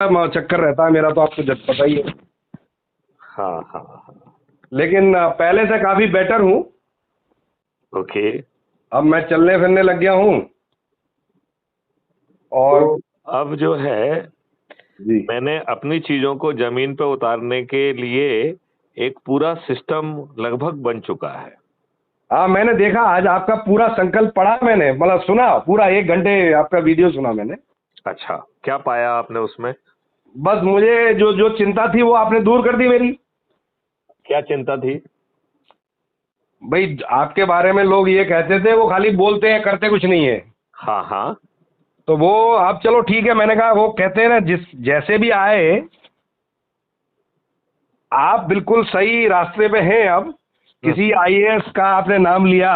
चक्कर रहता है मेरा, तो आपको जब पता ही है। हाँ हाँ हाँ। लेकिन पहले से काफी बेटर हूँ। ओके। अब मैं चलने फिरने लग गया हूँ। और तो अब जो है, जी मैंने अपनी चीजों को जमीन पे उतारने के लिए एक पूरा सिस्टम लगभग बन चुका है। हाँ, मैंने देखा आज आपका पूरा संकल्प पढ़ा मैंने, मतलब सुना पूरा 1 घंटे आपका वीडियो सुना मैंने। अच्छा, क्या पाया आपने उसमें? बस मुझे जो जो चिंता थी वो आपने दूर कर दी मेरी। क्या चिंता थी? भाई आपके बारे में लोग ये कहते थे वो खाली बोलते हैं करते कुछ नहीं है। हाँ हाँ। तो वो आप चलो ठीक है, मैंने कहा वो कहते हैं ना जिस जैसे भी आए आप बिल्कुल सही रास्ते पे हैं। अब किसी आईएएस का आपने नाम लिया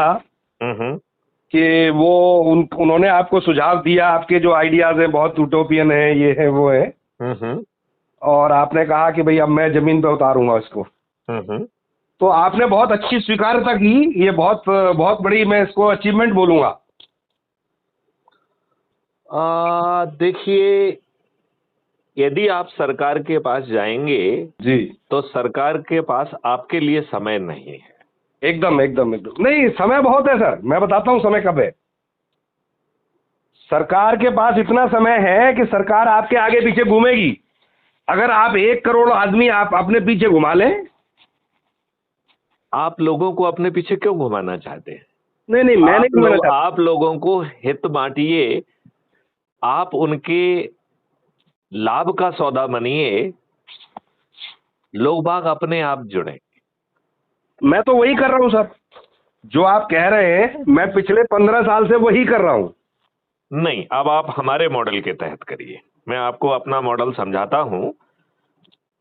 हम्म। कि वो उन्होंने आपको सुझाव दिया, आपके जो आइडियाज हैं बहुत यूटोपियन है, ये है वो है। हम्म। और आपने कहा कि भाई अब मैं जमीन पे उतारूंगा इसको। हम्म। तो आपने बहुत अच्छी स्वीकार्यता की, ये बहुत बहुत बड़ी मैं इसको अचीवमेंट बोलूंगा। देखिए, यदि आप सरकार के पास जाएंगे जी तो सरकार के पास आपके लिए समय नहीं है। एकदम एकदम एकदम नहीं, समय बहुत है सर, मैं बताता हूँ समय कब है। सरकार के पास इतना समय है कि सरकार आपके आगे पीछे घूमेगी। अगर आप 1 करोड़ आदमी आप अपने पीछे घुमा लें। आप लोगों को अपने पीछे क्यों घुमाना चाहते हैं? नहीं नहीं, मैं नहीं घुमाना चाहता। आप लोगों को हित बांटिए, आप उनके लाभ का सौदा बनिए, लोग बाग अपने आप जुड़े। मैं तो वही कर रहा हूँ सर, जो आप कह रहे हैं मैं पिछले 15 साल से वही कर रहा हूँ। नहीं, अब आप हमारे मॉडल के तहत करिए। मैं आपको अपना मॉडल समझाता हूं।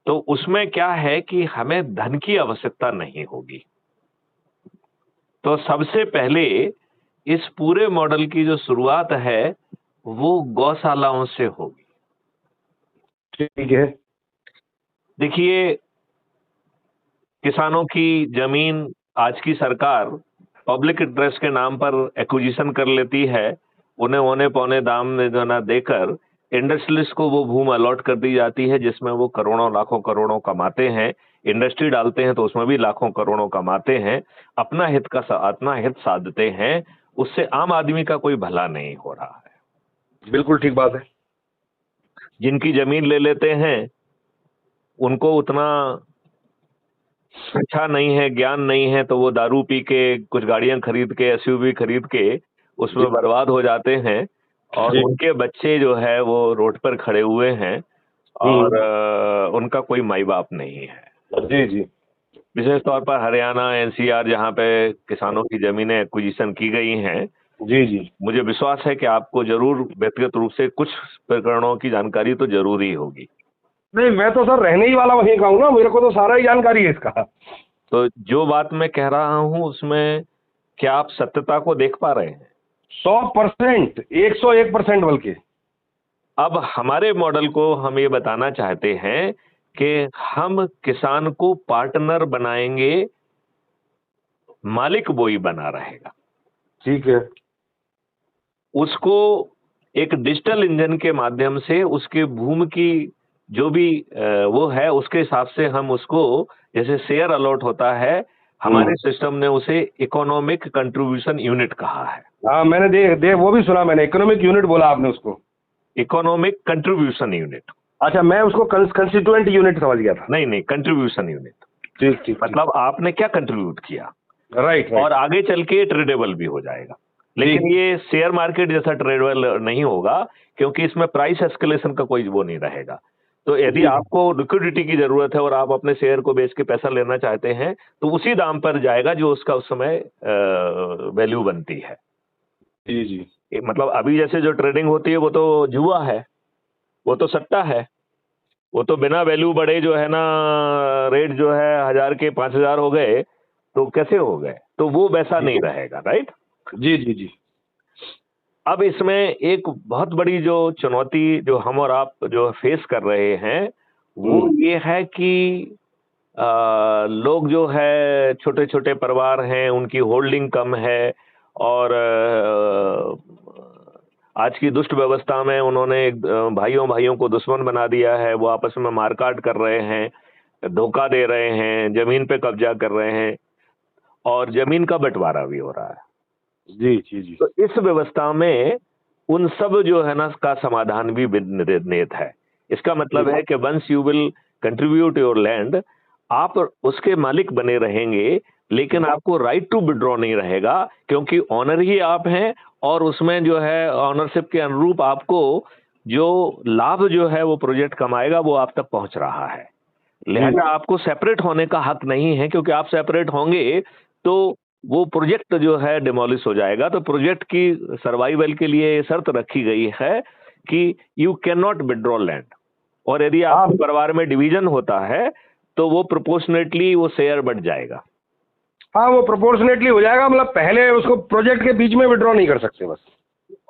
तो उसमें क्या है कि हमें धन की आवश्यकता नहीं होगी। तो सबसे पहले इस पूरे मॉडल की जो शुरुआत है वो गौशालाओं से होगी। ठीक है। देखिए, किसानों की जमीन आज की सरकार पब्लिक इंटरेस्ट के नाम पर एक्विजिशन कर लेती है। उन्हें औने पौने दाम में जो ना देकर इंडस्ट्रियलिस्ट को वो भूमि अलॉट कर दी जाती है, जिसमें वो करोड़ों लाखों करोड़ों कमाते हैं। इंडस्ट्री डालते हैं तो उसमें भी लाखों करोड़ों कमाते हैं। अपना हित साधते हैं। उससे आम आदमी का कोई भला नहीं हो रहा है। बिल्कुल ठीक बात है। जिनकी जमीन ले लेते हैं उनको उतना अच्छा नहीं है, ज्ञान नहीं है, तो वो दारू पी के कुछ गाड़ियां खरीद के, एसयूवी खरीद के जी उसमें बर्बाद हो जाते हैं। और जी। उनके बच्चे जो है वो रोड पर खड़े हुए हैं। और उनका कोई माई बाप नहीं है। जी जी विशेष तौर पर हरियाणा, एनसीआर, जहाँ पे किसानों की जमीनें एक्विजिशन की गई हैं, जी जी। मुझे विश्वास है कि आपको जरूर व्यक्तिगत रूप से कुछ प्रकरणों की जानकारी तो जरूर ही होगी। नहीं, मैं तो सर रहने ही वाला वहीं का हूँ ना, मेरे को तो सारा ही जानकारी है इसका। तो जो बात मैं कह रहा हूं उसमें क्या आप सत्यता को देख पा रहे हैं? 100%, 101% बल्कि। अब हमारे मॉडल को हम ये बताना चाहते हैं कि हम किसान को पार्टनर बनाएंगे, मालिक वही बना रहेगा। ठीक है। उसको एक डिजिटल इंजन के माध्यम से उसके भूमि की जो भी वो है उसके हिसाब से हम उसको, जैसे शेयर अलॉट होता है, हमारे सिस्टम ने उसे इकोनॉमिक कंट्रीब्यूशन यूनिट कहा है। हाँ, मैंने वो भी सुना, मैंने इकोनॉमिक यूनिट बोला आपने उसको। Economic contribution unit. अच्छा, मैं उसको कंस्टिट्यूएंट यूनिट समझ गया था। नहीं नहीं, कंट्रीब्यूशन यूनिट। ठीक ठीक ठीक। मतलब आपने क्या कंट्रीब्यूट किया राइट राइट। और आगे चल के ट्रेडेबल भी हो जाएगा। लेकिन ठीक। ये शेयर मार्केट जैसा ट्रेडेबल नहीं होगा, क्योंकि इसमें प्राइस एस्केलेशन का कोई वो नहीं रहेगा। तो यदि जी आपको लिक्विडिटी की जरूरत है और आप अपने शेयर को बेच के पैसा लेना चाहते हैं तो उसी दाम पर जाएगा जो उसका उस समय वैल्यू बनती है। जी जी। मतलब अभी जैसे जो ट्रेडिंग होती है वो तो जुआ है, वो तो सट्टा है। वो तो बिना वैल्यू बढ़े जो है ना, रेट जो है 1000 के 5000 हो गए तो कैसे हो गए, तो वो वैसा नहीं रहेगा, राइट। जी जी जी। अब इसमें एक बहुत बड़ी जो चुनौती जो हम और आप जो फेस कर रहे हैं वो ये है कि लोग जो है छोटे छोटे परिवार हैं, उनकी होल्डिंग कम है। और आज की दुष्ट व्यवस्था में उन्होंने भाइयों भाइयों को दुश्मन बना दिया है, वो आपस में मारकाट कर रहे हैं, धोखा दे रहे हैं, जमीन पे कब्जा कर रहे हैं और जमीन का बंटवारा भी हो रहा है। जी जी जी। तो इस व्यवस्था में उन सब जो है ना का समाधान भी निहित है। इसका मतलब है कि once you will contribute your land, आप उसके मालिक बने रहेंगे, लेकिन आपको राइट टू विड्रॉ नहीं रहेगा, क्योंकि ऑनर ही आप हैं और उसमें जो है ऑनरशिप के अनुरूप आपको जो लाभ जो है वो प्रोजेक्ट कमाएगा वो आप तक पहुंच रहा है। लिहाजा आपको सेपरेट होने का हक नहीं है, क्योंकि आप सेपरेट होंगे तो वो प्रोजेक्ट जो है डिमोलिश हो जाएगा। तो प्रोजेक्ट की सर्वाइवल के लिए शर्त रखी गई है कि you can not withdraw land, और यदि आपके परिवार में डिवीजन होता है तो वो प्रोपोर्शनेटली वो शेयर बढ़ जाएगा। हाँ, वो प्रोपोर्शनेटली हो जाएगा, मतलब पहले उसको प्रोजेक्ट के बीच में विड्रॉ नहीं कर सकते बस।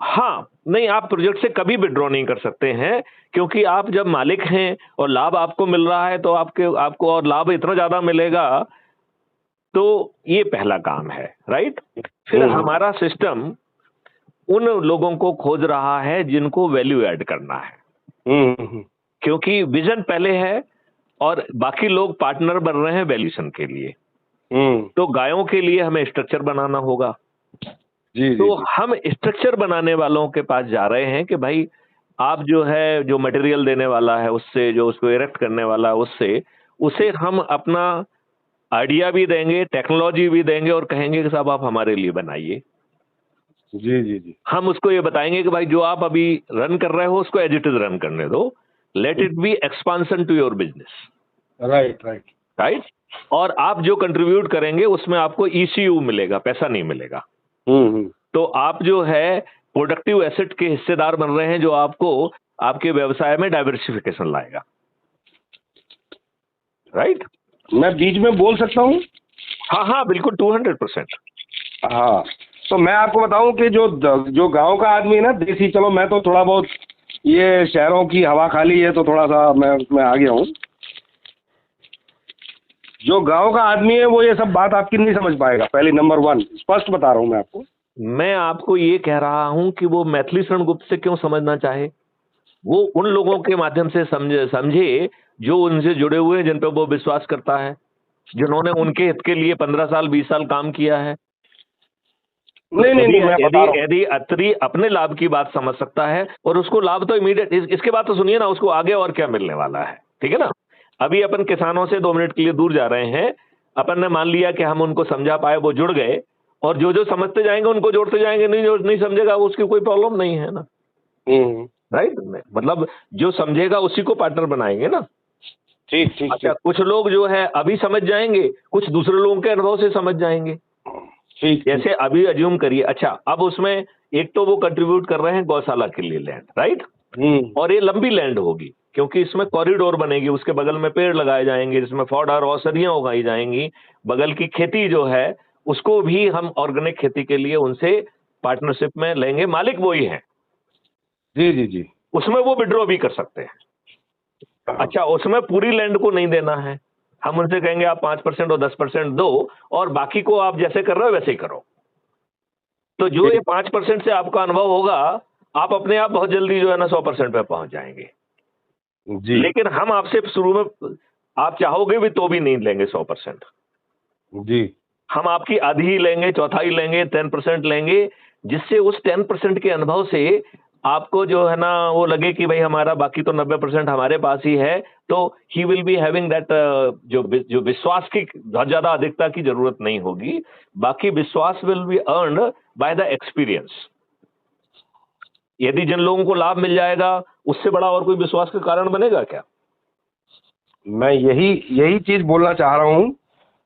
हाँ, नहीं, आप प्रोजेक्ट से कभी विड्रॉ नहीं कर सकते हैं, क्योंकि आप जब मालिक हैं और लाभ आपको मिल रहा है तो आपको और लाभ इतना ज्यादा मिलेगा। तो ये पहला काम है, राइट। फिर हमारा सिस्टम उन लोगों को खोज रहा है जिनको वैल्यू ऐड करना है, क्योंकि विजन पहले है और बाकी लोग पार्टनर बन रहे हैं वैल्यूशन के लिए। तो गायों के लिए हमें स्ट्रक्चर बनाना होगा। जी, तो जी, हम स्ट्रक्चर बनाने वालों के पास जा रहे हैं कि भाई आप जो है, जो मटेरियल देने वाला है उससे, जो उसको इरेक्ट करने वाला है उससे, उसे हम अपना आइडिया भी देंगे, टेक्नोलॉजी भी देंगे और कहेंगे कि साहब आप हमारे लिए बनाइए। जी जी जी। हम उसको ये बताएंगे कि भाई जो आप अभी रन कर रहे हो उसको एज इट इज रन करने दो, let it be expansion to your business. Right right right. और आप जो कंट्रीब्यूट करेंगे उसमें आपको ईसीयू मिलेगा, पैसा नहीं मिलेगा। तो आप जो है प्रोडक्टिव एसेट के हिस्सेदार बन रहे हैं, जो आपको आपके व्यवसाय में डाइवर्सिफिकेशन लाएगा। राइट। मैं बीच में बोल सकता हूँ? हाँ हाँ, बिल्कुल 200%। हाँ, तो मैं आपको बताऊं कि जो गांव का आदमी है ना, देसी, चलो मैं तो थोड़ा बहुत ये शहरों की हवा खा ली है तो थोड़ा सा मैं उसमें आ गया हूँ। जो गांव का आदमी है वो ये सब बात आपकी नहीं समझ पाएगा, पहली नंबर 1 स्पष्ट बता रहा हूँ मैं आपको। मैं आपको ये कह रहा हूं कि वो मैथिली शरण गुप्त से क्यों समझना चाहे, वो उन लोगों के माध्यम से समझे जो उनसे जुड़े हुए हैं, जिन पर वो विश्वास करता है, जिन्होंने उनके हित के लिए 15 साल 20 साल काम किया है। नहीं नहीं नहीं, मैं बता रहा हूँ। यदि अत्री अपने लाभ की बात समझ सकता है और उसको लाभ तो इमीडिएट, इसके बाद तो सुनिए ना, उसको आगे और क्या मिलने वाला है, ठीक है ना। अभी अपन किसानों से 2 मिनट के लिए दूर जा रहे हैं, अपन ने मान लिया कि हम उनको समझा पाए, वो जुड़ गए, और जो जो समझते जाएंगे उनको जोड़ते जाएंगे, नहीं जो नहीं समझेगा उसकी कोई प्रॉब्लम नहीं है ना। राइट। मतलब जो समझेगा उसी को पार्टनर बनाएंगे ना। ठीक ठीक। अच्छा, कुछ लोग जो है अभी समझ जाएंगे, कुछ दूसरे लोगों के अनुभव से समझ जाएंगे। ठीक। जैसे अभी अज्यूम करिए, अच्छा अब उसमें एक तो वो कंट्रीब्यूट कर रहे हैं गौशाला के लिए लैंड, राइट। और ये लंबी लैंड होगी, क्योंकि इसमें कॉरिडोर बनेगी, उसके बगल में पेड़ लगाए जाएंगे जिसमें फौडार औषधियां उगाई जाएंगी, बगल की खेती जो है उसको भी हम ऑर्गेनिक खेती के लिए उनसे पार्टनरशिप में लेंगे, मालिक वही है। जी जी जी। उसमें वो विड्रॉ भी कर सकते हैं। अच्छा, उसमें पूरी लैंड को नहीं देना है, हम उनसे कहेंगे आप 5% और 10% दो और बाकी को आप जैसे कर रहे हो वैसे ही करो। तो जो ये 5% से आपका अनुभव होगा, आप अपने आप बहुत जल्दी जो है ना 100% पे पहुंच जाएंगे जी। लेकिन हम आपसे शुरू में, आप चाहोगे भी तो भी नहीं लेंगे 100%। जी। हम आपकी आधी ही लेंगे, चौथाई लेंगे, 10% लेंगे, जिससे उस 10% के अनुभव से आपको जो है ना वो लगे कि भाई हमारा बाकी तो 90% हमारे पास ही है। तो he will be having that, जो विश्वास की बहुत ज्यादा अधिकता की जरूरत नहीं होगी, बाकी विश्वास will be earned by the experience. यदि जिन लोगों को लाभ मिल जाएगा, उससे बड़ा और कोई विश्वास का कारण बनेगा क्या? मैं यही चीज बोलना चाह रहा हूँ,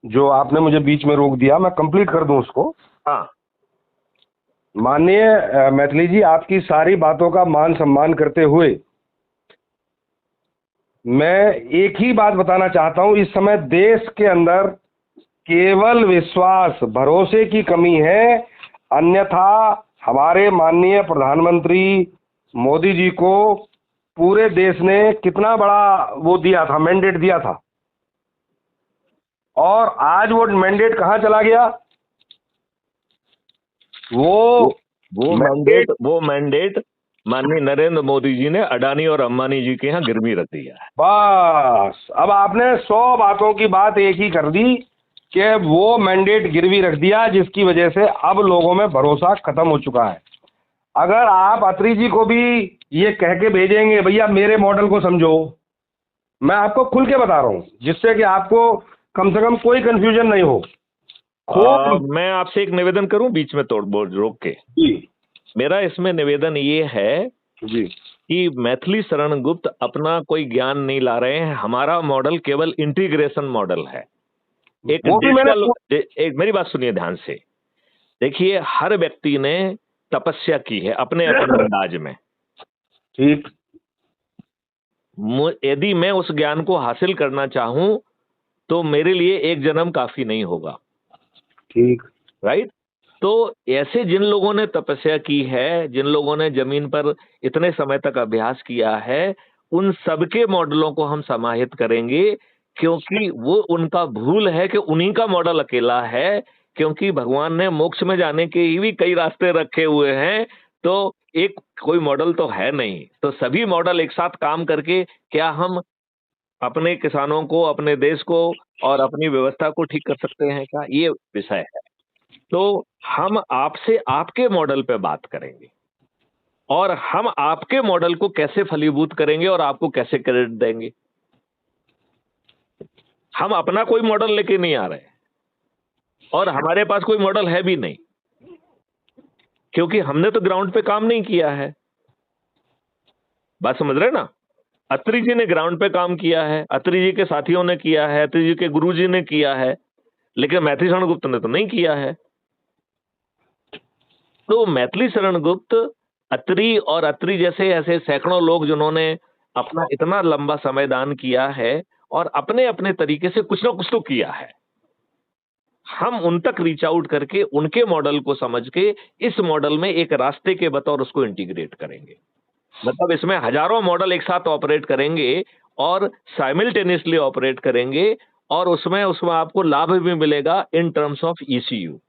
जो आपने मुझे बीच में रोक दिया, मैं कंप्लीट कर दूं उसको। हाँ, माननीय मैथिली जी, आपकी सारी बातों का मान सम्मान करते हुए मैं एक ही बात बताना चाहता हूं, इस समय देश के अंदर केवल विश्वास, भरोसे की कमी है। अन्यथा हमारे माननीय प्रधानमंत्री मोदी जी को पूरे देश ने कितना बड़ा वो दिया था, मैंडेट दिया था, और आज वो मैंडेट कहां चला गया? वो वो मैंडेट माननीय नरेंद्र मोदी जी ने अडानी और अंबानी जी के यहाँ गिरवी रख दिया है। बस अब आपने 100 बातों की बात एक ही कर दी कि वो मैंडेट गिरवी रख दिया, जिसकी वजह से अब लोगों में भरोसा खत्म हो चुका है। अगर आप अत्री जी को भी ये कह के भेजेंगे भैया मेरे मॉडल को समझो, मैं आपको खुल के बता रहा हूँ, जिससे कि आपको कम से कम कोई कंफ्यूजन नहीं हो। मैं आपसे एक निवेदन करूं बीच में तोड़ बोल रोक के? जी मेरा इसमें निवेदन ये है जी कि मैथिली शरण गुप्त अपना कोई ज्ञान नहीं ला रहे हैं। हमारा मॉडल केवल इंटीग्रेशन मॉडल है। एक मेरी बात सुनिए ध्यान से। देखिए, हर व्यक्ति ने तपस्या की है अपने अपने अंदाज में। ठीक। यदि मैं उस ज्ञान को हासिल करना चाहूं तो मेरे लिए एक जन्म काफी नहीं होगा। ठीक। राइट? तो ऐसे जिन लोगों ने तपस्या की है, जिन लोगों ने जमीन पर इतने समय तक अभ्यास किया है, उन सबके मॉडलों को हम समाहित करेंगे, क्योंकि वो उनका भूल है कि उन्हीं का मॉडल अकेला है, क्योंकि भगवान ने मोक्ष में जाने के ही भी कई रास्ते रखे हुए हैं, तो एक कोई मॉडल तो है नहीं। तो सभी मॉडल एक साथ काम करके क्या हम अपने किसानों को, अपने देश को और अपनी व्यवस्था को ठीक कर सकते हैं क्या? ये विषय है। तो हम आपसे आपके मॉडल पे बात करेंगे और हम आपके मॉडल को कैसे फलीभूत करेंगे और आपको कैसे क्रेडिट देंगे। हम अपना कोई मॉडल लेके नहीं आ रहे और हमारे पास कोई मॉडल है भी नहीं, क्योंकि हमने तो ग्राउंड पे काम नहीं किया है। बात समझ रहे ना? अत्री जी ने ग्राउंड पे काम किया है, अत्री जी के साथियों ने किया है, अत्री जी के गुरुजी ने किया है, लेकिन मैथिली शरण गुप्त ने तो नहीं किया है। तो मैथिली शरण गुप्त, अत्री और अत्री जैसे ऐसे सैकड़ों लोग जिन्होंने अपना इतना लंबा समय दान किया है और अपने अपने तरीके से कुछ ना कुछ तो किया है, हम उन तक रीच आउट करके उनके मॉडल को समझ के इस मॉडल में एक रास्ते के बतौर उसको इंटीग्रेट करेंगे। मतलब इसमें हजारों मॉडल एक साथ ऑपरेट करेंगे और साइमल्टेनियसली ऑपरेट करेंगे और उसमें आपको लाभ भी मिलेगा इन टर्म्स ऑफ ईसीयू।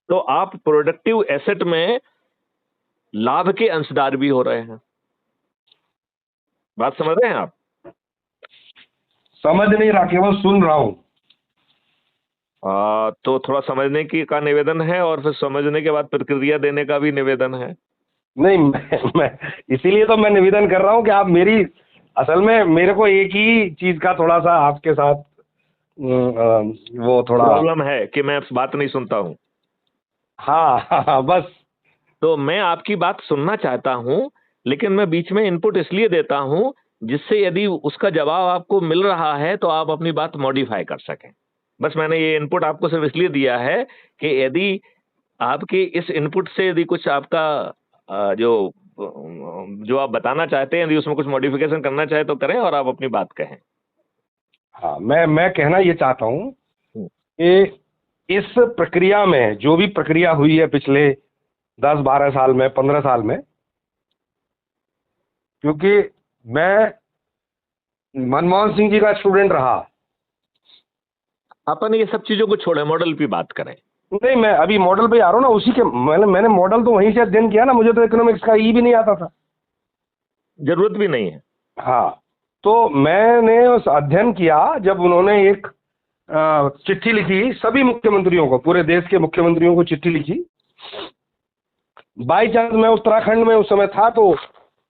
तो आप प्रोडक्टिव एसेट में लाभ के अंशदार भी हो रहे हैं। बात समझ रहे हैं आप? समझ नहीं रहा, केवल सुन रहा हूं। तो थोड़ा समझने की का निवेदन है और फिर समझने के बाद प्रतिक्रिया देने का भी निवेदन है। नहीं, मैं इसीलिए तो मैं निवेदन कर रहा हूं कि आप मेरी, असल में मेरे को एक ही चीज का थोड़ा सा आपके साथ वो थोड़ा प्रॉब्लम है कि मैं बात नहीं सुनता हूं। हाँ, बस। तो मैं आपकी बात सुनना चाहता हूं, लेकिन मैं बीच में इनपुट इसलिए देता हूं जिससे यदि उसका जवाब आपको मिल रहा है तो आप अपनी बात मॉडिफाई कर सकें। बस मैंने ये इनपुट आपको सिर्फ इसलिए दिया है कि यदि आपके इस इनपुट से यदि कुछ आपका जो आप बताना चाहते हैं, यदि उसमें कुछ मॉडिफिकेशन करना चाहे तो करें और आप अपनी बात कहें। हाँ, मैं कहना ये चाहता हूँ कि इस प्रक्रिया में जो भी प्रक्रिया हुई है पिछले 10-12 साल में, 15 साल में, क्योंकि मैं मनमोहन सिंह जी का स्टूडेंट रहा। अपन ये सब चीजों को छोड़े, मॉडल की बात करें। नहीं, मैं अभी मॉडल पे आ रहा हूँ ना, उसी के मैंने मॉडल तो वहीं से अध्ययन किया ना, मुझे तो इकोनॉमिक्स का ई भी नहीं आता था, जरूरत भी नहीं है। हाँ, तो मैंने उस अध्ययन किया जब उन्होंने एक चिट्ठी लिखी सभी मुख्यमंत्रियों को, पूरे देश के मुख्यमंत्रियों को चिट्ठी लिखी। बाई चांस मैं उत्तराखंड में उस समय था, तो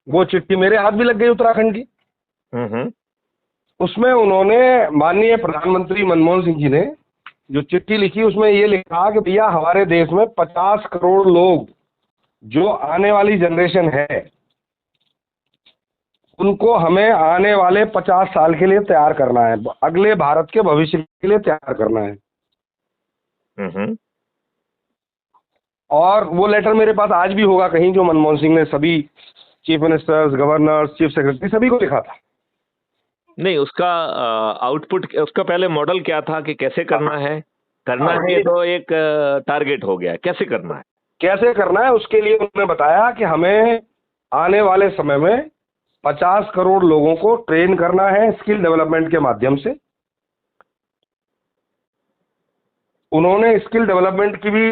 वो चिट्ठी मेरे हाथ भी लग गई उत्तराखंड की। उसमें उन्होंने, माननीय प्रधानमंत्री मनमोहन सिंह जी ने जो चिट्ठी लिखी, उसमें ये लिखा कि भैया हमारे देश में 50 करोड़ लोग जो आने वाली जनरेशन है, उनको हमें आने वाले 50 साल के लिए तैयार करना है, अगले भारत के भविष्य के लिए तैयार करना है। और वो लेटर मेरे पास आज भी होगा कहीं, जो मनमोहन सिंह ने सभी chief ministers, governors, chief secretary सभी को लिखा था। नहीं, उसका आउटपुट, उसका पहले मॉडल क्या था कि कैसे करना है? करना है तो एक टारगेट हो गया, कैसे करना है? कैसे करना है उसके लिए उन्होंने बताया कि हमें आने वाले समय में 50 करोड़ लोगों को ट्रेन करना है स्किल डेवलपमेंट के माध्यम से। उन्होंने स्किल डेवलपमेंट की भी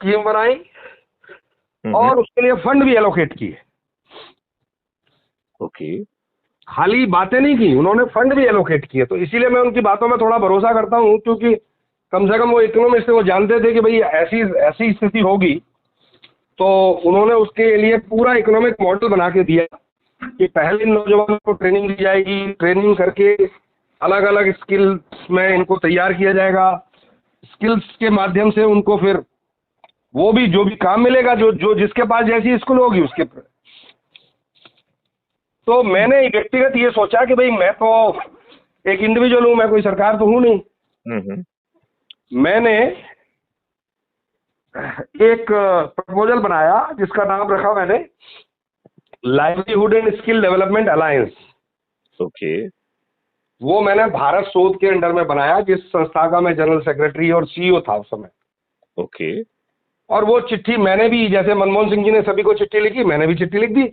स्कीम बनाई हम्म। और उसके लिए फंड भी एलोकेट किए। ओके। खाली बातें नहीं की, उन्होंने फंड भी एलोकेट किए। तो इसीलिए मैं उनकी बातों में थोड़ा भरोसा करता हूँ, क्योंकि कम से कम वो इकोनॉमिस्ट थे, वो जानते थे कि भाई ऐसी ऐसी स्थिति होगी। तो उन्होंने उसके लिए पूरा इकोनॉमिक मॉडल बना के दिया कि पहले नौजवानों को ट्रेनिंग दी जाएगी, ट्रेनिंग करके अलग अलग स्किल्स में इनको तैयार किया जाएगा। स्किल्स के माध्यम से उनको फिर वो भी जो भी काम मिलेगा, जो जो जिसके पास जैसी स्किल होगी उसके। तो मैंने व्यक्तिगत ये सोचा कि भाई मैं तो एक इंडिविजुअल हूँ, मैं कोई सरकार तो हूँ नहीं। हम्म। मैंने एक प्रपोजल बनाया जिसका नाम रखा मैंने livelihood and skill development alliance. Okay. वो मैंने भारत शोध के अंडर में बनाया, जिस संस्था का मैं जनरल सेक्रेटरी और सीईओ था उस समय। ओके। और वो चिट्ठी मैंने भी, जैसे मनमोहन सिंह जी ने सभी को चिट्ठी लिखी, मैंने भी चिट्ठी लिख दी।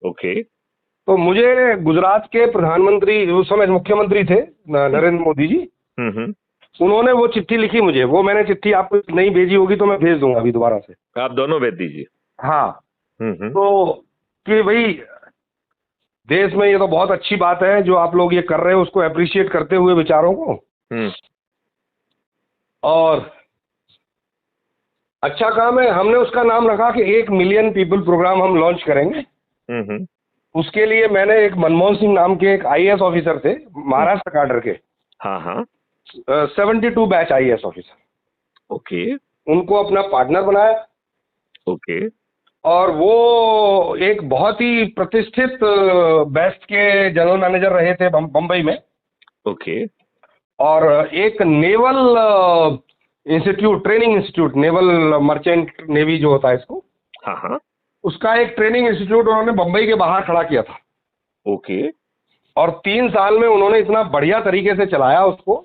ओके। तो मुझे गुजरात के प्रधानमंत्री, उस समय मुख्यमंत्री थे नरेंद्र मोदी जी, हम्म। उन्होंने वो चिट्ठी लिखी मुझे। वो मैंने चिट्ठी आपको नहीं भेजी होगी तो मैं भेज दूंगा अभी दोबारा से। आप दोनों भेज दीजिए। हाँ। हम्म। तो कि भाई देश में ये तो बहुत अच्छी बात है जो आप लोग ये कर रहे हो, उसको अप्रिशिएट करते हुए विचारों को, और अच्छा काम है। हमने उसका नाम रखा कि 1 मिलियन पीपल प्रोग्राम हम लॉन्च करेंगे। हम्म। उसके लिए मैंने एक मनमोहन सिंह नाम के एक आईएएस ऑफिसर थे महाराष्ट्र कैडर के, हाँ हाँ। 72 बैच आईएएस ऑफिसर, ओके। उनको अपना पार्टनर बनाया। ओके। और वो एक बहुत ही प्रतिष्ठित बेस्ट के जनरल मैनेजर रहे थे बम्बई में। ओके। और एक naval institute, training institute, naval merchant navy जो होता है इसको, हाँ हाँ। उसका एक ट्रेनिंग इंस्टीट्यूट उन्होंने बम्बई के बाहर खड़ा किया था। ओके। और 3 साल में उन्होंने इतना बढ़िया तरीके से चलाया उसको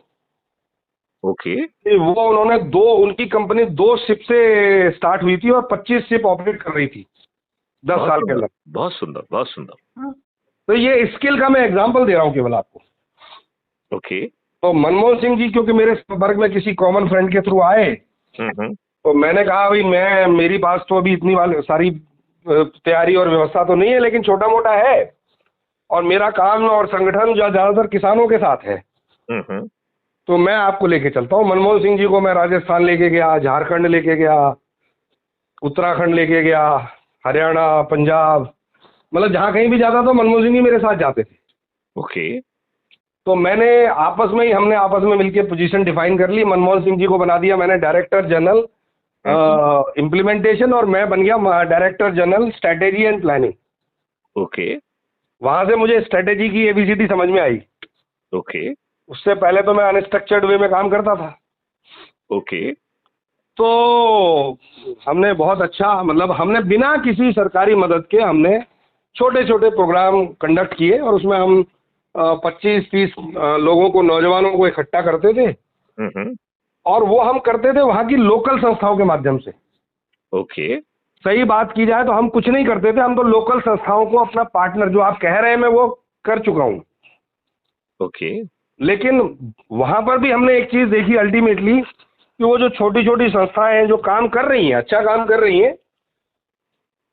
ओके। कि वो उन्होंने उनकी कंपनी 2 शिप से स्टार्ट हुई थी और 25 शिप ऑपरेट कर रही थी 10 साल के अंदर। बहुत सुंदर, बहुत सुंदर। तो ये स्किल का मैं एग्जांपल दे रहा हूँ केवल आपको। ओके। तो मनमोहन सिंह जी क्योंकि मेरे संपर्क में किसी कॉमन फ्रेंड के थ्रू आए, तो मैंने कहा भाई मेरी पास तो अभी इतनी सारी तैयारी और व्यवस्था तो नहीं है, लेकिन छोटा मोटा है, और मेरा काम और संगठन जो ज्यादातर किसानों के साथ है, तो मैं आपको लेके चलता हूँ। मनमोहन सिंह जी को मैं राजस्थान लेके गया, झारखंड लेके गया, उत्तराखंड लेके गया, हरियाणा, पंजाब, मतलब जहाँ कहीं भी जाता था मनमोहन सिंह जी मेरे साथ जाते थे। ओके। तो हमने आपस में मिलकर पोजीशन डिफाइन कर ली। मनमोहन सिंह जी को बना दिया मैंने डायरेक्टर जनरल इम्प्लीमेंटेशन, और मैं बन गया director general strategy and planning. Okay. वहां से मुझे स्ट्रेटेजी की एबीसीडी समझ में आई। ओके। उससे पहले तो मैं अनस्ट्रक्चर्ड वे में काम करता था। ओके। तो हमने बहुत अच्छा, मतलब हमने बिना किसी सरकारी मदद के हमने छोटे छोटे प्रोग्राम कंडक्ट किए, और उसमें हम 25-30 लोगों को, नौजवानों को इकट्ठा करते थे, और वो हम करते थे वहाँ की लोकल संस्थाओं के माध्यम से। ओके। सही बात की जाए तो हम कुछ नहीं करते थे, हम तो लोकल संस्थाओं को अपना पार्टनर, जो आप कह रहे हैं मैं वो कर चुका हूँ। ओके। लेकिन वहां पर भी हमने एक चीज देखी अल्टीमेटली, कि वो जो छोटी छोटी संस्थाएं हैं जो काम कर रही हैं, अच्छा काम कर रही हैं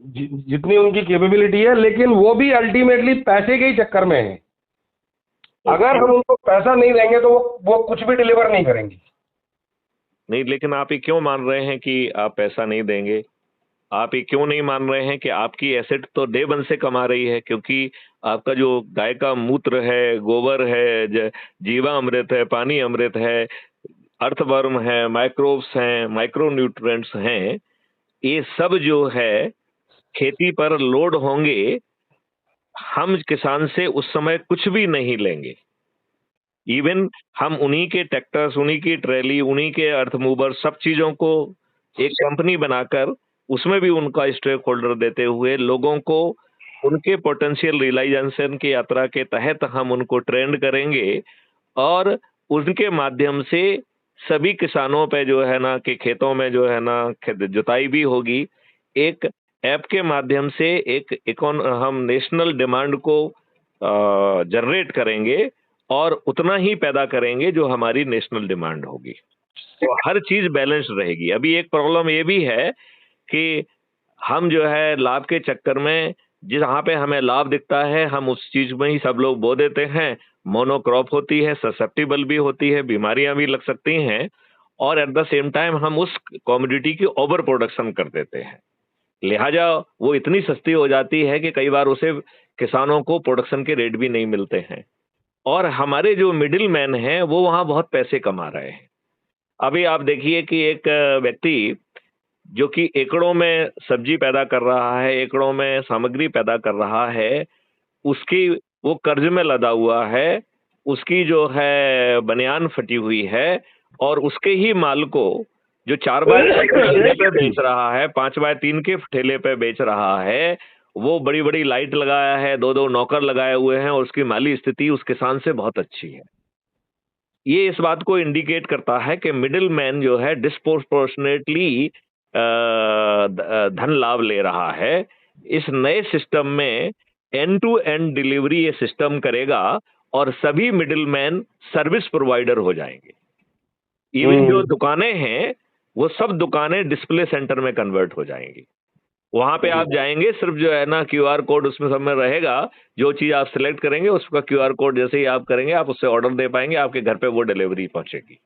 जितनी उनकी कैपेबिलिटी है, लेकिन वो भी अल्टीमेटली पैसे के ही चक्कर में है। अगर हम उनको पैसा नहीं देंगे तो वो कुछ भी डिलीवर नहीं करेंगी। नहीं, लेकिन आप ये क्यों मान रहे हैं कि आप पैसा नहीं देंगे? आप ये क्यों नहीं मान रहे हैं कि आपकी एसेट तो डे वन से कमा रही है? क्योंकि आपका जो गाय का मूत्र है, गोबर है, जीवा अमृत है, पानी अमृत है, अर्थवर्म है, माइक्रोब्स हैं, माइक्रो न्यूट्रिएंट्स हैं, ये सब जो है खेती पर लोड होंगे। हम किसान से उस समय कुछ भी नहीं लेंगे। इवन हम उन्हीं के ट्रैक्टर्स, उन्हीं की ट्रैली, उन्हीं के अर्थ मूवर, सब चीजों को एक कंपनी बनाकर उसमें भी उनका स्टेक होल्डर देते हुए लोगों को उनके पोटेंशियल रियलाइजेशन की यात्रा के तहत हम उनको ट्रेंड करेंगे, और उनके माध्यम से सभी किसानों पे जो है ना कि खेतों में जो है ना जुताई भी होगी। एक ऐप के माध्यम से हम नेशनल डिमांड को जनरेट करेंगे और उतना ही पैदा करेंगे जो हमारी नेशनल डिमांड होगी। तो हर चीज बैलेंस रहेगी। अभी एक प्रॉब्लम ये भी है कि हम जो है लाभ के चक्कर में जहाँ पे हमें लाभ दिखता है हम उस चीज में ही सब लोग बो देते हैं। मोनोक्रॉप होती है, ससेप्टिबल भी होती है, बीमारियां भी लग सकती हैं, और एट द सेम टाइम हम उस कमोडिटी की ओवर प्रोडक्शन कर देते हैं। लिहाजा वो इतनी सस्ती हो जाती है कि कई बार उसे किसानों को प्रोडक्शन के रेट भी नहीं मिलते हैं, और हमारे जो मिडिल मैन हैं वो वहां बहुत पैसे कमा रहे हैं। अभी आप देखिए कि एक व्यक्ति जो कि एकड़ों में सब्जी पैदा कर रहा है, एकड़ों में सामग्री पैदा कर रहा है, उसकी वो कर्ज में लदा हुआ है, उसकी जो है बनियान फटी हुई है, और उसके ही माल को जो 4x4 के ठेले पे बेच रहा है, 5x3 के ठेले पे बेच रहा है, वो बड़ी बड़ी लाइट लगाया है, 2-2 नौकर लगाए हुए हैं, और उसकी माली स्थिति उस किसान से बहुत अच्छी है। ये इस बात को इंडिकेट करता है कि मिडिल मैन जो है डिस्प्रोपोर्शनेटली धन लाभ ले रहा है। इस नए सिस्टम में एंड टू एंड डिलीवरी ये सिस्टम करेगा, और सभी मिडिल मैन सर्विस प्रोवाइडर हो जाएंगे। इवन जो दुकानें हैं वो सब दुकानें डिस्प्ले सेंटर में कन्वर्ट हो जाएंगी। वहां पे आप जाएंगे, सिर्फ जो है ना क्यूआर कोड उसमें सब में रहेगा, जो चीज आप सिलेक्ट करेंगे उसका क्यूआर कोड जैसे ही आप करेंगे आप उससे ऑर्डर दे पाएंगे, आपके घर पे वो डिलीवरी पहुंचेगी।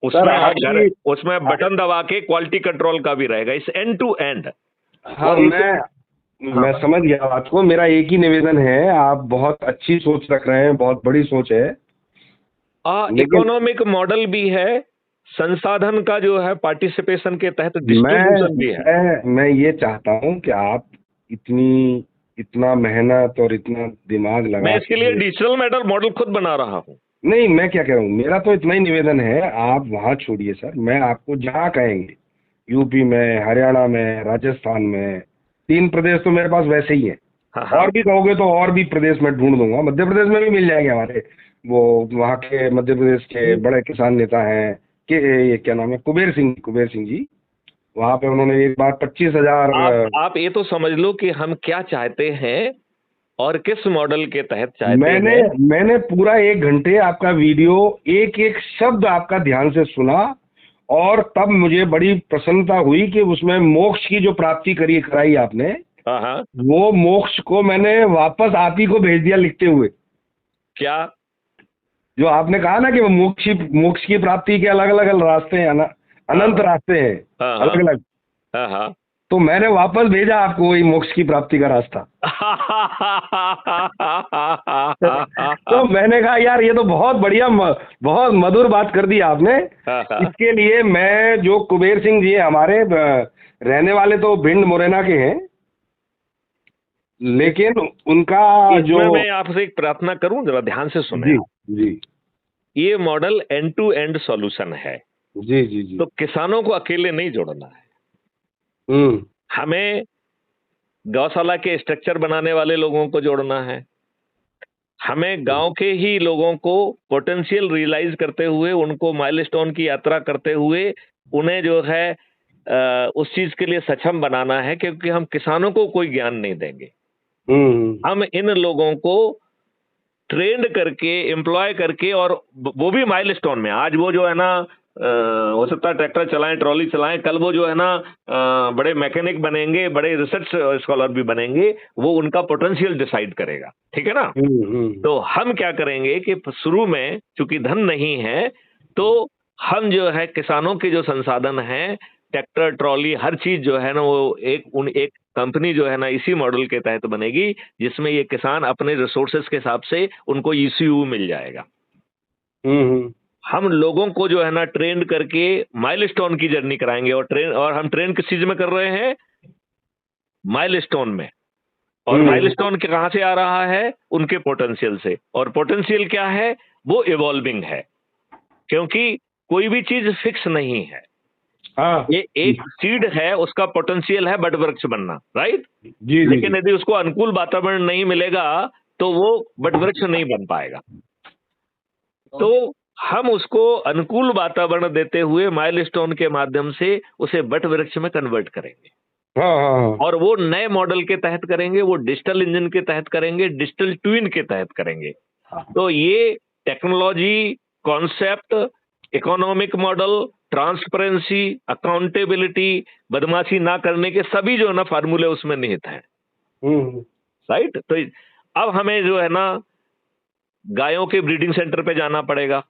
उसमें बटन दबा के क्वालिटी कंट्रोल का भी रहेगा, इस एंड टू एंड। हाँ, मैं समझ गया बात को। मेरा एक ही निवेदन है, आप बहुत अच्छी सोच रख रहे हैं, बहुत बड़ी सोच है। इकोनॉमिक मॉडल भी है, संसाधन का जो है पार्टिसिपेशन के तहत डिस्ट्रीब्यूशन भी है। मैं ये चाहता हूँ कि आप इतना मेहनत और इतना दिमाग लगा, मैं इसके लिए डिजिटल मॉडल खुद बना रहा हूँ। नहीं, मैं क्या कह रहा हूँ, मेरा तो इतना ही निवेदन है, आप वहाँ छोड़िए सर, मैं आपको जहाँ कहेंगे, यूपी में, हरियाणा में, राजस्थान में, 3 प्रदेश तो मेरे पास वैसे ही है। और भी कहोगे तो और भी प्रदेश में ढूंढ दूंगा, मध्य प्रदेश में भी मिल जाएंगे हमारे, वो वहाँ के मध्य प्रदेश के बड़े किसान नेता हैं कि ये क्या नाम है, कुबेर सिंह जी, वहाँ पे उन्होंने एक बार 25,000। आप ये तो समझ लो कि हम क्या चाहते हैं और किस मॉडल के तहत चाहते हैं। मैंने पूरा 1 घंटे आपका वीडियो, एक एक शब्द आपका ध्यान से सुना, और तब मुझे बड़ी प्रसन्नता हुई कि उसमें मोक्ष की जो प्राप्ति कराई आपने, वो मोक्ष को मैंने वापस आप ही को भेज दिया लिखते हुए। क्या जो आपने कहा ना कि वो मोक्ष की प्राप्ति के अलग अलग रास्ते हैं, अनंत रास्ते हैं, अलग अलग। तो मैंने वापस भेजा आपको वही मोक्ष की प्राप्ति का रास्ता। तो मैंने कहा यार ये तो बहुत बढ़िया, बहुत मधुर बात कर दी आपने। इसके लिए मैं, जो कुबेर सिंह जी हमारे रहने वाले तो भिंड मुरैना के हैं, लेकिन उनका जो, मैं आपसे एक प्रार्थना करूं, जरा ध्यान से सुने। जी, ये model end to end solution है। जी। तो किसानों को अकेले नहीं जोड़ना है, हमें गौशाला के स्ट्रक्चर बनाने वाले लोगों को जोड़ना है, हमें गांव के ही लोगों को पोटेंशियल रियलाइज करते हुए, उनको माइलस्टोन की यात्रा करते हुए उन्हें जो है उस चीज के लिए सक्षम बनाना है, क्योंकि हम किसानों को कोई ज्ञान नहीं देंगे। हम इन लोगों को ट्रेंड करके, एम्प्लॉय करके, और वो भी माइलस्टोन में। आज वो जो है ना हो सकता है ट्रैक्टर चलाएं, ट्रॉली चलाएं, कल वो जो है ना बड़े मैकेनिक बनेंगे, बड़े रिसर्च स्कॉलर भी बनेंगे, वो उनका पोटेंशियल डिसाइड करेगा, ठीक है ना। तो हम क्या करेंगे कि शुरू में चूंकि धन नहीं है, तो हम जो है किसानों के जो संसाधन हैं, ट्रैक्टर, ट्रॉली, हर चीज जो है ना, वो एक कंपनी जो है ना इसी मॉडल के तहत बनेगी, जिसमें ये किसान अपने रिसोर्सेस के हिसाब से उनको ECU मिल जाएगा। हम लोगों को जो है ना ट्रेन करके माइलस्टोन की जर्नी कराएंगे, और हम ट्रेन किस चीज में कर रहे हैं, माइलस्टोन में। और माइलस्टोन के कहां से आ रहा है, उनके पोटेंशियल से। और पोटेंशियल क्या है, वो इवॉल्विंग है, क्योंकि कोई भी चीज फिक्स नहीं है। ये एक सीड है, उसका पोटेंशियल है बट वृक्ष बनना, राइट जी। लेकिन यदि उसको अनुकूल वातावरण नहीं मिलेगा तो वो बट वृक्ष नहीं बन पाएगा। तो हम उसको अनुकूल वातावरण देते हुए माइलस्टोन के माध्यम से उसे बट वृक्ष में कन्वर्ट करेंगे। और वो नए मॉडल के तहत करेंगे, वो डिजिटल इंजन के तहत करेंगे, डिजिटल ट्विन के तहत करेंगे। तो ये technology, concept economic model, transparency, accountability, बदमाशी ना करने के सभी जो है ना फार्मूले उसमें निहित हैं। राइट। तो अब हमें जो है ना गायों के ब्रीडिंग सेंटर पे जाना पड़ेगा,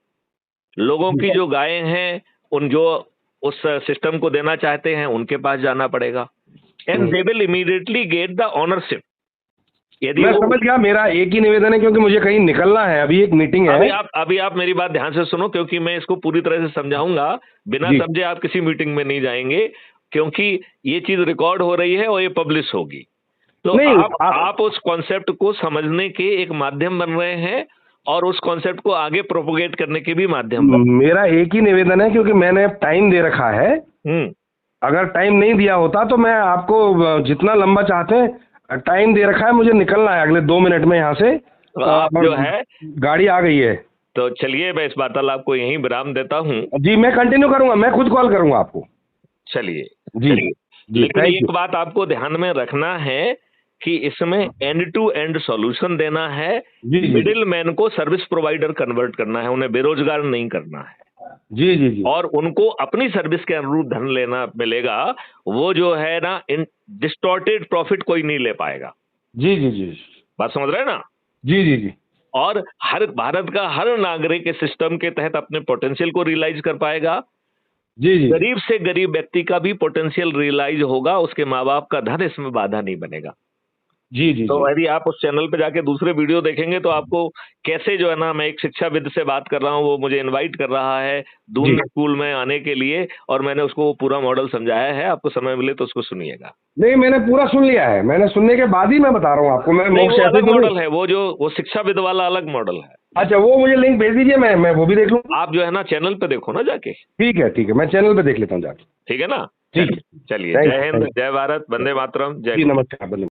लोगों की जो गायें हैं उन जो उस सिस्टम को देना चाहते हैं उनके पास जाना पड़ेगा, and they will immediately get the ownership. यदि मैं समझ गया, मेरा एक ही निवेदन है क्योंकि मुझे कहीं निकलना है, अभी एक मीटिंग है। अभी आप मेरी बात ध्यान से सुनो, क्योंकि मैं इसको पूरी तरह से समझाऊंगा, बिना समझे आप किसी मीटिंग में नहीं जाएंगे, क्योंकि ये चीज रिकॉर्ड हो रही है और ये पब्लिश होगी। तो आप उस कॉन्सेप्ट को समझने के एक माध्यम बन रहे हैं और उस कॉन्सेप्ट को आगे प्रोपोगेट करने के भी माध्यम बन। मेरा एक ही निवेदन है, क्योंकि मैंने टाइम दे रखा है, अगर टाइम नहीं दिया होता तो मैं आपको जितना लंबा चाहते हैं टाइम दे रखा है, मुझे निकलना है अगले 2 मिनट में यहाँ से। आप जो है गाड़ी आ गई है, तो चलिए मैं इस वार्तालाप को यहीं विराम देता हूँ। जी मैं कंटिन्यू करूंगा, मैं खुद कॉल करूंगा आपको। चलिए जी, लेकिन एक बात आपको ध्यान में रखना है कि इसमें एंड टू एंड सॉल्यूशन देना है, मिडिल मैन को सर्विस प्रोवाइडर कन्वर्ट करना है, उन्हें बेरोजगार नहीं करना है। जी जी जी। और उनको अपनी सर्विस के अनुरूप धन लेना मिलेगा, वो जो है ना इन डिस्टॉर्टेड प्रॉफिट कोई नहीं ले पाएगा। जी जी जी, बात समझ रहे हैं ना? जी जी जी। और हर भारत का हर नागरिक इस सिस्टम के तहत अपने पोटेंशियल को रियलाइज कर पाएगा। जी जी। गरीब से गरीब व्यक्ति का भी पोटेंशियल रियलाइज होगा, उसके माँ बाप का धन इसमें बाधा नहीं बनेगा। जी जी। तो यदि आप उस चैनल पे जाके दूसरे वीडियो देखेंगे तो आपको कैसे जो है ना, मैं एक शिक्षाविद से बात कर रहा हूँ, वो मुझे इनवाइट कर रहा है दून स्कूल में आने के लिए, और मैंने उसको पूरा मॉडल समझाया है। आपको समय मिले तो उसको सुनिएगा। नहीं, मैंने पूरा सुन लिया है, मैंने सुनने के बाद ही मैं बता रहा हूँ आपको। मैं वो अलग मॉडल है, वो शिक्षाविद वाला अलग मॉडल है। अच्छा, वो मुझे लिंक भेज दीजिए, मैं वो भी देख लूँ। आप जो है ना चैनल पे देखो ना जाके। ठीक है, मैं चैनल पे देख लेता हूँ जाके। ठीक है ना? ठीक है, चलिए, जय हिंद, जय भारत, वंदे मातरम, जय। नमस्कार।